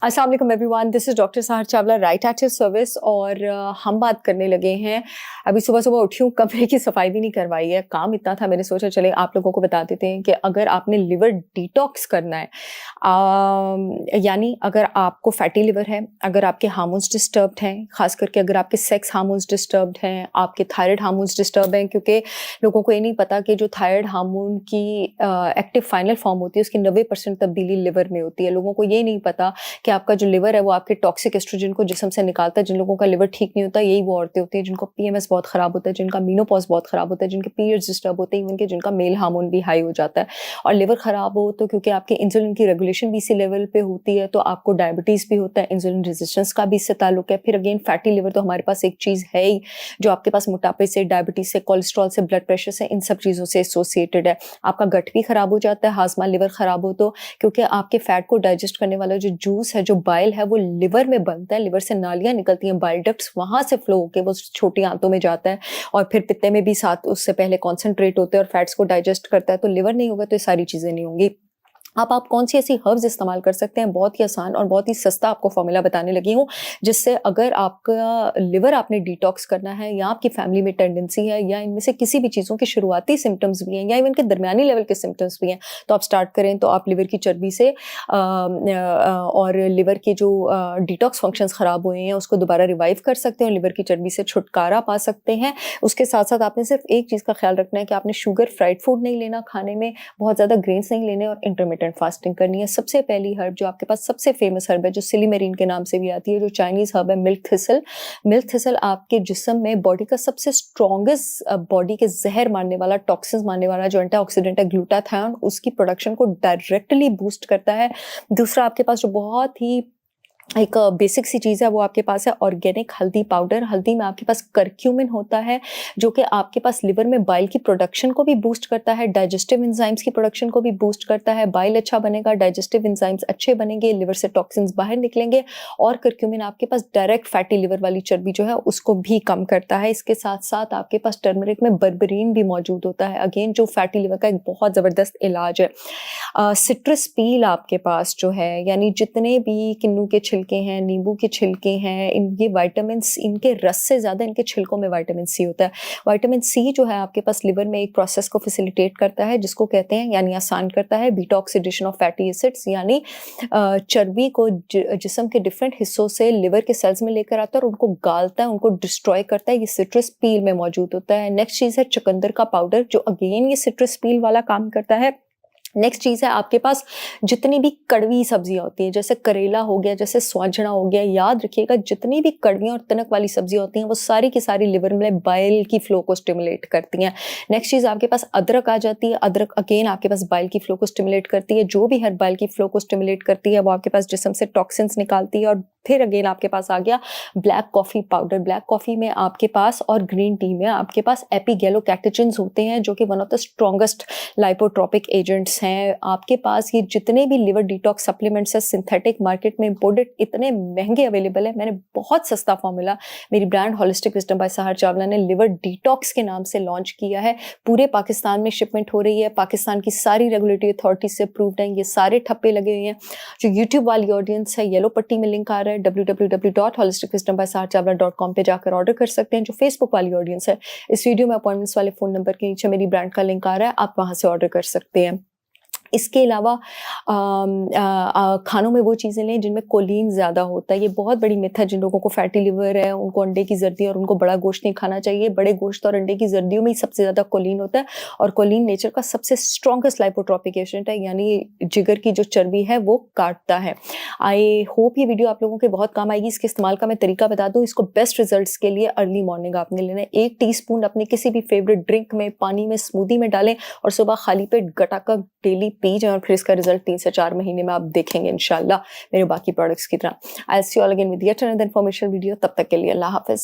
अस्सलाम वालेकुम everyone, this is doctor सहर Chawla, right at your service. और हम बात करने लगे हैं। अभी सुबह-सुबह उठी हूँ, कमरे की सफाई भी नहीं करवाई है, काम इतना था, मैंने सोचा चले आप लोगों को बता देते हैं कि अगर आपने लिवर डिटॉक्स करना है, यानी अगर आपको फैटी लिवर है, अगर आपके हार्मोन्स डिस्टर्ब्ड हैं, ख़ास करके अगर आपके सेक्स हार्मोन्स डिस्टर्ब्ड हैं, आपके थायराइड हार्मोन्स डिस्टर्ब हैं, क्योंकि लोगों को ये नहीं पता कि जो थायराइड हार्मोन की एक्टिव फाइनल फॉर्म होती है, उसकी 90% तब्दीली लिवर में होती है। लोगों को ये नहीं पता कि आपका जो लिवर है वो आपके टॉक्सिक एस्ट्रोजन को जिस्म से निकालता है। जिन लोगों का लिवर ठीक नहीं होता, यही वो औरतें होती हैं जिनको पीएमएस बहुत खराब होता है, जिनका मेनोपॉज बहुत खराब होता है, जिनके पीरियड्स डिस्टर्ब होते हैं, इवन के जिनका मेल हार्मोन भी हाई हो जाता है। और लिवर खराब हो तो क्योंकि आपके इंसुलिन की रेगुलेशन भी इसी लेवल पे होती है, तो आपको डायबिटीज भी होता है, इंसुलिन रेजिस्टेंस का भी इससे ताल्लुक है। फिर अगेन फैटी लिवर तो हमारे पास एक चीज है ही जो आपके पास मोटापे से, डायबिटीज से, कोलेस्ट्रॉल से, ब्लड प्रेशर से, इन सब चीजों से एसोसिएटेड है। आपका गट भी खराब हो जाता है, हाजमा लिवर खराब हो तो, क्योंकि आपके फैट को डाइजेस्ट करने वाला जो जूस है, जो बाइल है, वो लिवर में बनता है। लिवर से नालियां निकलती हैं, बाइल डक्ट्स, वहां से फ्लो होकर वो छोटी आंतों में जाता है और फिर पित्ते में भी साथ उससे पहले कॉन्सेंट्रेट होते हैं और फैट्स को डाइजेस्ट करता है। तो लिवर नहीं होगा तो ये सारी चीजें नहीं होंगी। आप कौन सी ऐसी हर्ब्स इस्तेमाल कर सकते हैं, बहुत ही आसान और बहुत ही सस्ता आपको फॉर्मूला बताने लगी हूँ, जिससे अगर आपका लिवर आपने डिटॉक्स करना है, या आपकी फैमिली में टेंडेंसी है, या इनमें से किसी भी चीज़ों के शुरुआती सिम्टम्स भी हैं, या इवन के दरमियानी लेवल के सिम्टम्स भी हैं, तो आप स्टार्ट करें। तो आप लिवर की चर्बी से और लिवर के जो डिटॉक्स फंक्शंस ख़राब हुए हैं उसको दोबारा रिवाइव कर सकते हैं और लिवर की चर्बी से छुटकारा पा सकते हैं। उसके साथ साथ आपने सिर्फ एक चीज़ का ख्याल रखना है कि आपने शुगर फ्राइड फूड नहीं लेना खाने में, बहुत ज़्यादा ग्रेन्स नहीं लेने और इंटरमिटेंट फास्टिंग करनी है। सबसे पहली हर्ब जो आपके पास सबसे फेमस हर्ब है, जो सिलीमेरीन के नाम से भी आती है, जो चाइनीज हर्ब है, मिल्क थिसल। मिल्क थिसल आपके जिस्म में बॉडी का सबसे स्ट्रॉन्गेस्ट, बॉडी के जहर मारने वाला, टॉक्सिन्स मारने वाला जो एंटीऑक्सीडेंट है, ग्लूटाथायोन, उसकी प्रोडक्शन को डायरेक्टली बूस्ट करता है। दूसरा आपके पास जो बहुत ही एक बेसिक सी चीज़ है वो आपके पास है ऑर्गेनिक हल्दी पाउडर। हल्दी में आपके पास करक्यूमिन होता है, जो कि आपके पास लिवर में बाइल की प्रोडक्शन को भी बूस्ट करता है, डाइजेस्टिव एंजाइम्स की प्रोडक्शन को भी बूस्ट करता है। बाइल अच्छा बनेगा, डाइजेस्टिव एंजाइम्स अच्छे बनेंगे, लिवर से टॉक्सिन्स बाहर निकलेंगे। और करक्यूमिन आपके पास डायरेक्ट फैटी लिवर वाली चर्बी जो है उसको भी कम करता है। इसके साथ साथ आपके पास टर्मरिक में बर्बरीन भी मौजूद होता है, अगेन जो फैटी लिवर का एक बहुत ज़बरदस्त इलाज है। सिट्रस पील आपके पास जो है, यानी जितने भी किन्नू के छिलके हैं, नींबू के छिलके हैं, ये विटामिन्स, इनके रस से ज़्यादा इनके छिलकों में विटामिन सी होता है। विटामिन सी जो है आपके पास लिवर में एक प्रोसेस को फैसिलिटेट करता है, जिसको कहते हैं, यानी आसान करता है, डिटॉक्सिडेशन ऑफ फैटी एसिड्स, यानी चर्बी को जिस्म के डिफरेंट हिस्सों से लिवर के सेल्स में लेकर आता है और उनको गालता है, उनको डिस्ट्रॉय करता है। ये सिट्रस पील में मौजूद होता है। नेक्स्ट चीज़ है चुकंदर का पाउडर, जो अगेन ये सिट्रस पील वाला काम करता है। नेक्स्ट चीज़ है आपके पास जितनी भी कड़वी सब्जियां होती हैं, जैसे करेला हो गया, जैसे स्वांजना हो गया, याद रखिएगा जितनी भी कड़वी और तनक वाली सब्जियां होती हैं वो सारी की सारी लिवर में बाइल की फ्लो को स्टिमुलेट करती हैं। नेक्स्ट चीज़ आपके पास अदरक आ जाती है। अदरक अगेन आपके पास बाइल की फ्लो को स्टिमुलेट करती है। जो भी हर बाइल की फ्लो को स्टिमुलेट करती है वो आपके पास जिस्म से टॉक्सिन्स निकालती है। और फिर अगेन आपके पास आ गया black coffee powder. Black coffee में आपके पास और ग्रीन टी में आपके पास एपिगैलोकैटेचिन्स होते हैं, जो कि one of the strongest lipotropic agents हैं। आपके पास ये जितने भी लिवर डिटॉक्स सप्लीमेंट्स है सिंथेटिक मार्केट में इंपोर्टेड, इतने महंगे अवेलेबल है। मैंने बहुत सस्ता फॉर्मूला मेरी ब्रांड होलिस्टिक विजडम बाय सहर चावला ने लिवर डिटॉक्स के नाम से लॉन्च किया है। पूरे पाकिस्तान में शिपमेंट हो रही है, पाकिस्तान की सारी रेगुलेटरी अथॉरिटी से अप्रूव्ड है। ये सारे ठप्पे लगे हुए हैं। जो यूट्यूब वाली ऑडियंस है, येलो पट्टी में लिंक आ रहा है, www.holisticwisdombysaharchavla.com पे जाकर ऑर्डर कर सकते हैं। जो फेसबुक वाली ऑडियंस है, इस वीडियो में अपॉइंटमेंट्स वाले फोन नंबर के नीचे मेरी ब्रांड का लिंक आ रहा है, आप वहां से ऑर्डर कर सकते हैं। इसके अलावा खानों में वो चीज़ें लें जिनमें कोलीन ज़्यादा होता है। ये बहुत बड़ी मिथ है, जिन लोगों को फैटी लिवर है उनको अंडे की जर्दी और उनको बड़ा गोश्त नहीं खाना चाहिए। बड़े गोश्त और अंडे की जर्दियों में ही सबसे ज़्यादा कोलीन होता है, और कोलीन नेचर का सबसे स्ट्रॉन्गेस्ट लाइपोट्रोपिक एजेंट है, यानी जिगर की जो चर्बी है वो काटता है। आई होप ये वीडियो आप लोगों के बहुत काम आएगी। इसके इस्तेमाल का मैं तरीका बता दूँ। इसको बेस्ट रिजल्ट्स के लिए अर्ली मॉर्निंग आपने लेना है। 1 टीस्पून अपने किसी भी फेवरेट ड्रिंक में, पानी में, स्मूदी में डालें और सुबह खाली पेट गटाका डेली पी जाएं, और फिर इसका रिजल्ट 3 से 4 महीने में आप देखेंगे इंशाल्लाह, मेरे बाकी प्रोडक्ट्स की तरह। I see you all again with yet another information video. तब तक के लिए अल्लाह हाफिज।